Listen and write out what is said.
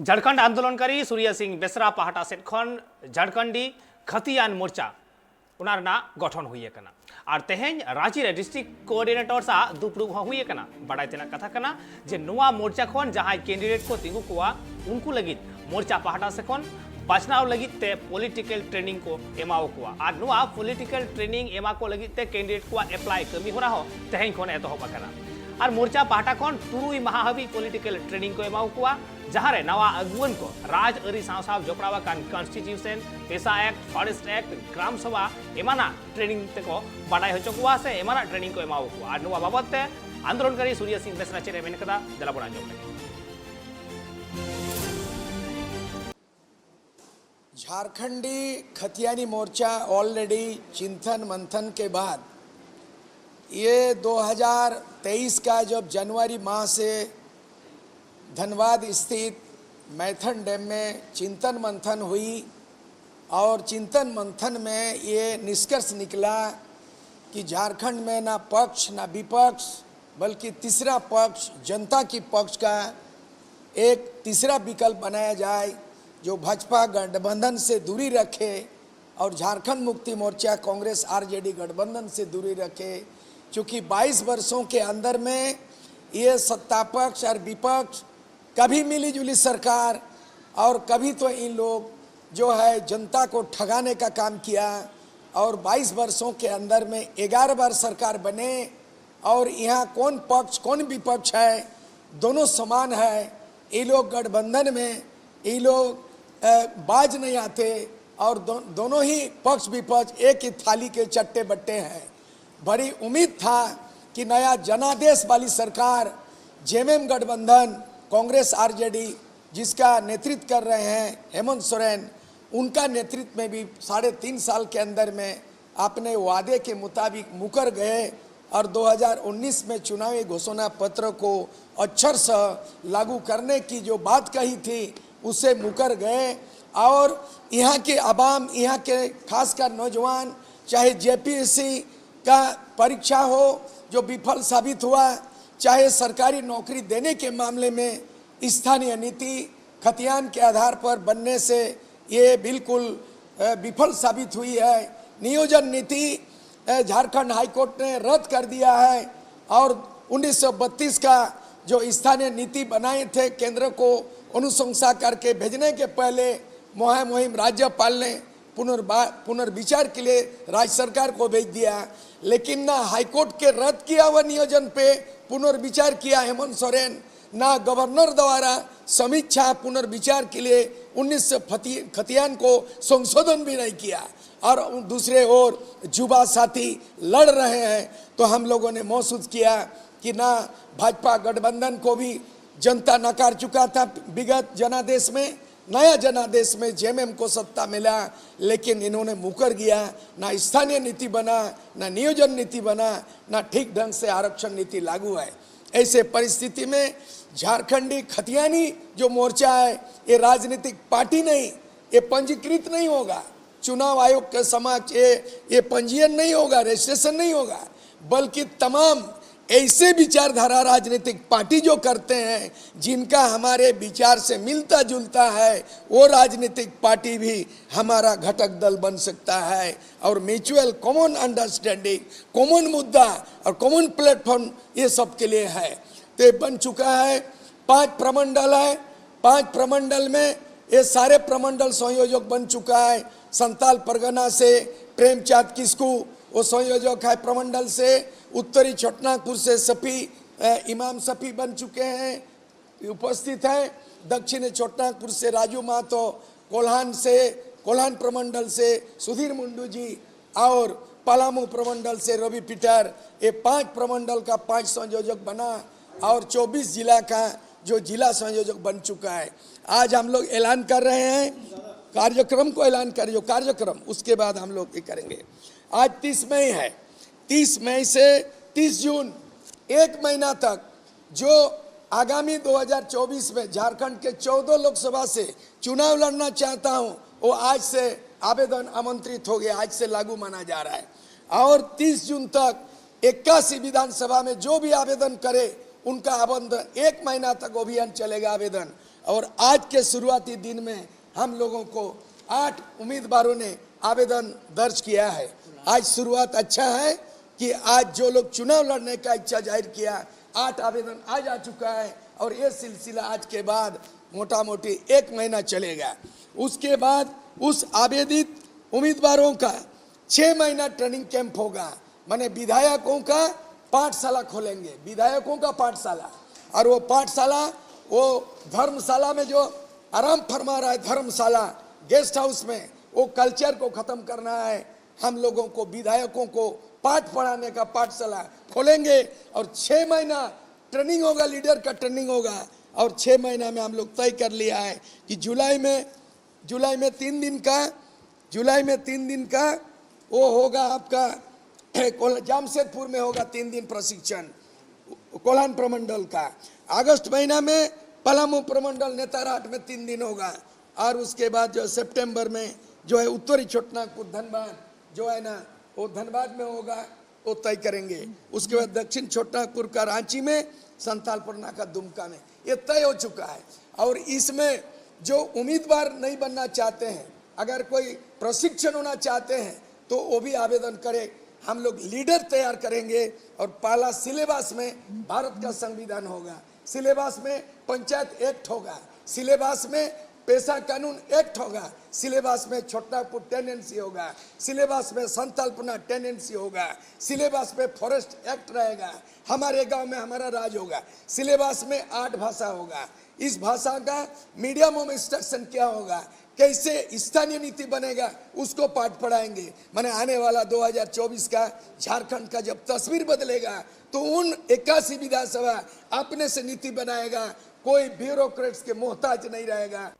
झारखंड आंदोलनकारी सूर्य सिंह बेसरा पाहटा सेट खन झारखंडी खतियान मोर्चा उनारना गठन हुई कना और तेहेन रांची रे डिस्ट्रिक्ट कोऑर्डिनेटर सा दुपड़ुब हुई कना बड़ाई तेना कथा कना जे नुआ मोर्चा खन जहां कैंडिडेट को तिंगु कुआ उनको लगी मोर्चा पाहटा से खन बाचनाव लगी ते पॉलिटिकल ट्रेनिंग को एमाओ कुआ और नुआ पॉलिटिकल ट्रेनिंग एमा को लगी ते कैंडिडेट को अप्लाई कमी हो रहा हो तेहेन खन एतोहब कना और मोर्चा पाहटा खन तुरुई माह हाबी पॉलिटिकल ट्रेनिंग को एमाओ कुआ जहां रे नवा अगुवन को राज अरी साव साव जोपड़ावा कान कॉन्स्टिट्यूशन पेशा एक्ट फॉरेस्ट एक्ट ग्राम सभा एमाना ट्रेनिंग ते को बाडाय होचो कुआ से एमाना ट्रेनिंग को एमाओ कुआ और नुआ बाबत ते आंदोलनकारी सूर्य सिंह बेसरा चेरे मेन कदा जला बना जोम झारखंडी खतियानी मोर्चा ऑलरेडी चिंतन मंथन के बाद ये 2023 का जब जनवरी माह से धनबाद स्थित मैथन डैम में चिंतन मंथन हुई और चिंतन मंथन में ये निष्कर्ष निकला कि झारखंड में ना पक्ष ना विपक्ष बल्कि तीसरा पक्ष जनता की पक्ष का एक तीसरा विकल्प बनाया जाए जो भाजपा गठबंधन से दूरी रखे और झारखंड मुक्ति मोर्चा कांग्रेस आरजेडी गठबंधन से दूरी रखे। क्योंकि 22 वर्षों के अंदर में ये सत्ता पक्ष और विपक्ष कभी मिली जुली सरकार और कभी तो इन लोग जो है जनता को ठगाने का काम किया और 22 वर्षों के अंदर में 11 बार सरकार बने और यहाँ कौन पक्ष कौन विपक्ष है, दोनों समान है। ये लोग गठबंधन में ये लोग बाज नहीं आते और दोनों ही पक्ष विपक्ष एक ही थाली के चट्टे बट्टे हैं। बड़ी उम्मीद था कि नया जनादेश वाली सरकार जेएमएम गठबंधन कांग्रेस आरजेडी जिसका नेतृत्व कर रहे हैं हेमंत सोरेन, उनका नेतृत्व में भी 3.5 साल के अंदर में अपने वादे के मुताबिक मुकर गए और 2019 में चुनावी घोषणा पत्र को अक्षर से लागू करने की जो बात कही थी उससे मुकर गए। और यहाँ के अवाम, यहाँ के खासकर नौजवान, चाहे जेपीएससी का परीक्षा हो जो विफल साबित हुआ, चाहे सरकारी नौकरी देने के मामले में स्थानीय नीति खतियान के आधार पर बनने से ये बिल्कुल विफल साबित हुई है। नियोजन नीति झारखंड हाईकोर्ट ने रद्द कर दिया है और 1932 का जो स्थानीय नीति बनाए थे केंद्र को अनुशंसा करके भेजने के पहले मुहिम राज्यपाल ने पुनर्विचार के लिए राज्य सरकार को भेज दिया, लेकिन ना हाईकोर्ट के रद्द किया हुआ नियोजन पे पुनर्विचार किया हेमंत सोरेन, ना गवर्नर द्वारा समीक्षा पुनर्विचार के लिए 19 खतियान को संशोधन भी नहीं किया और दूसरे ओर युवा साथी लड़ रहे हैं। तो हम लोगों ने महसूस किया कि ना भाजपा गठबंधन को भी जनता नकार चुका था विगत जनादेश में, नया जनादेश में जेएमएम को सत्ता मिला लेकिन इन्होंने मुकर गया। ना स्थानीय नीति बना, ना नियोजन नीति बना, ना ठीक ढंग से आरक्षण नीति लागू है। ऐसे परिस्थिति में झारखंडी खतियानी जो मोर्चा है ये राजनीतिक पार्टी नहीं, ये पंजीकृत नहीं होगा, चुनाव आयोग के समक्ष ये पंजीयन नहीं होगा, रजिस्ट्रेशन नहीं होगा, बल्कि तमाम ऐसे विचारधारा राजनीतिक पार्टी जो करते हैं जिनका हमारे विचार से मिलता जुलता है वो राजनीतिक पार्टी भी हमारा घटक दल बन सकता है। और म्यूचुअल कॉमन अंडरस्टैंडिंग, कॉमन मुद्दा और कॉमन प्लेटफॉर्म ये सब के लिए है। तो ये बन चुका है। 5 प्रमंडल है, 5 प्रमंडल में ये सारे प्रमंडल संयोजक बन चुका है। संताल परगना से प्रेमचंद किस्कू वो संयोजक है प्रमंडल से, उत्तरी छोटनागपुर से इमाम सफी बन चुके हैं उपस्थित हैं, दक्षिणी छोटनागपुर से राजू महतो, कोल्हान प्रमंडल से सुधीर मुंडू जी और पलामू प्रमंडल से रवि पीटर। ये 5 प्रमंडल का 5 संयोजक बना और 24 जिला का जो जिला संयोजक बन चुका है। आज हम लोग ऐलान कर रहे हैं, कार्यक्रम को ऐलान करें, जो कार्यक्रम उसके बाद हम लोग ये करेंगे। आज 30 मई है, 30 मई से 30 जून 1 महीना तक जो आगामी 2024 में झारखंड के 14 लोकसभा से चुनाव लड़ना चाहता हूं वो आज से आवेदन आमंत्रित हो गया, आज से लागू माना जा रहा है। और 30 जून तक 81 विधानसभा में जो भी आवेदन करे उनका आवेदन 1 महीना तक अभियान चलेगा आवेदन। और आज के शुरुआती दिन में हम लोगों को 8 उम्मीदवारों ने आवेदन दर्ज किया है। आज शुरुआत अच्छा है कि आज जो लोग चुनाव लड़ने का इच्छा जाहिर किया 8 आवेदन आज आ चुका है और ये सिलसिला आज के बाद मोटा मोटी 1 महीना चलेगा। उसके बाद उस आवेदित उम्मीदवारों का 6 महीना ट्रेनिंग कैंप होगा। माने विधायकों का पाठशाला खोलेंगे, विधायकों का पाठशाला। और वो पाठशाला वो धर्मशाला में जो आराम फरमा रहा है, धर्मशाला गेस्ट हाउस में, वो कल्चर को खत्म करना है। हम लोगों को विधायकों को पाठ पढ़ाने का पाठशाला खोलेंगे और 6 महीना ट्रेनिंग होगा, लीडर का ट्रेनिंग होगा। और 6 महीना में हम लोग तय कर लिया है कि जुलाई में 3 दिन का वो होगा आपका जामशेदपुर में होगा 3 दिन प्रशिक्षण कोल्हान प्रमंडल का। अगस्त महीना में पलामू प्रमंडल नेतारहाट में 3 दिन होगा। और उसके बाद जो सितंबर में जो है उत्तरी छोटनागपुर धनबाद जो है ना, वो धनबाद में होगा, वो तय करेंगे। उसके बाद दक्षिण छोटनागपुर का रांची में, संतालपुरना का दुमका में, ये तय हो चुका है। और इसमें जो उम्मीदवार नहीं बनना चाहते हैं, अगर कोई प्रशिक्षण होना चाहते हैं तो वो भी आवेदन करें। हम लोग लीडर तैयार करेंगे और पहला सिलेबस में भारत का संविधान होगा, सिलेबस में पंचायत एक्ट होगा, सिलेबस में पेशा कानून एक्ट होगा, सिलेबस में छोटापुर टेनेंसी होगा, सिलेबस में संतालपुरना टेनेंसी होगा, सिलेबस में फॉरेस्ट एक्ट रहेगा, हमारे गांव में हमारा राज होगा, सिलेबस में 8 भाषा होगा। इस भाषा का मीडियम ऑफ इंस्ट्रक्शन क्या होगा, कैसे स्थानीय नीति बनेगा, उसको पाठ पढ़ाएंगे। माने आने वाला 2024 का झारखंड का जब तस्वीर बदलेगा तो उन 81 विधानसभा अपने से नीति बनाएगा, कोई ब्यूरोक्रेट्स के मोहताज नहीं रहेगा।